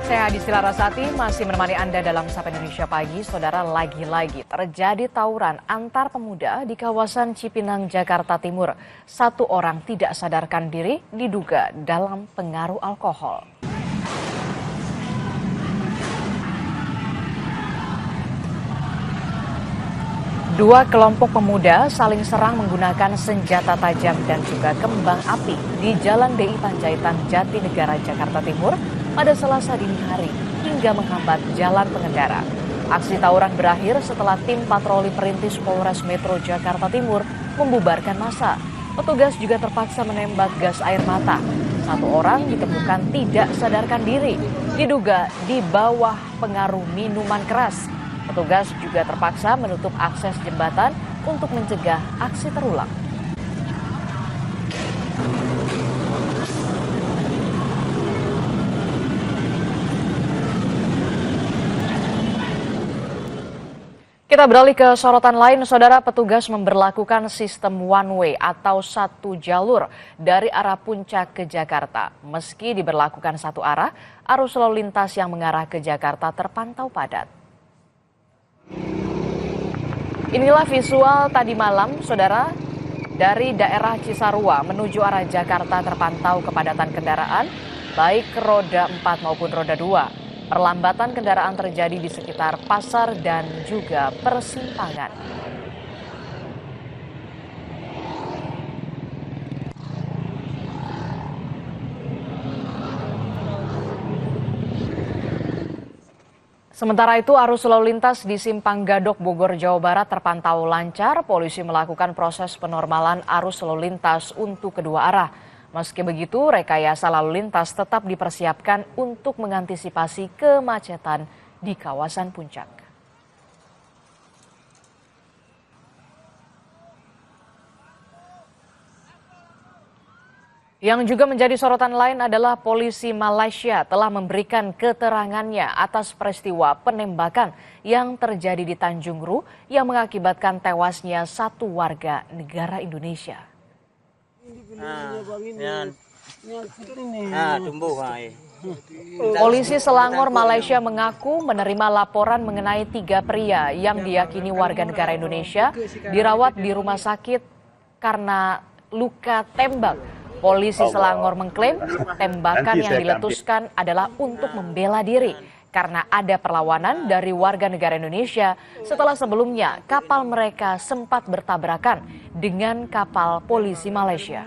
Saya Adistila Rasati masih menemani Anda dalam Sapa Indonesia Pagi. Saudara, lagi-lagi terjadi tawuran antar pemuda di kawasan Cipinang, Jakarta Timur. Satu orang tidak sadarkan diri diduga dalam pengaruh alkohol. Dua kelompok pemuda saling serang menggunakan senjata tajam dan juga kembang api di Jalan DI Panjaitan Jatinegara, Jakarta Timur pada Selasa dini hari hingga menghambat jalan pengendara. Aksi tawuran berakhir setelah tim patroli perintis Polres Metro Jakarta Timur membubarkan massa. Petugas juga terpaksa menembak gas air mata. Satu orang ditemukan tidak sadarkan diri, diduga di bawah pengaruh minuman keras. Petugas juga terpaksa menutup akses jembatan untuk mencegah aksi terulang. Kita beralih ke sorotan lain, saudara. Petugas memberlakukan sistem one way atau satu jalur dari arah Puncak ke Jakarta. Meski diberlakukan satu arah, arus lalu lintas yang mengarah ke Jakarta terpantau padat. Inilah visual tadi malam, saudara, dari daerah Cisarua menuju arah Jakarta terpantau kepadatan kendaraan, baik roda 4 maupun roda 2. Perlambatan kendaraan terjadi di sekitar pasar dan juga persimpangan. Sementara itu, arus lalu lintas di Simpang Gadok, Bogor, Jawa Barat terpantau lancar. Polisi melakukan proses penormalan arus lalu lintas untuk kedua arah. Meski begitu, rekayasa lalu lintas tetap dipersiapkan untuk mengantisipasi kemacetan di kawasan Puncak. Yang juga menjadi sorotan lain adalah polisi Malaysia telah memberikan keterangannya atas peristiwa penembakan yang terjadi di Tanjung Ru yang mengakibatkan tewasnya satu warga negara Indonesia. Polisi Selangor, Malaysia mengaku menerima laporan mengenai 3 pria yang diyakini warga negara Indonesia dirawat di rumah sakit karena luka tembak. Polisi Selangor mengklaim tembakan yang diletuskan adalah untuk membela diri karena ada perlawanan dari warga negara Indonesia setelah sebelumnya kapal mereka sempat bertabrakan dengan kapal polisi Malaysia.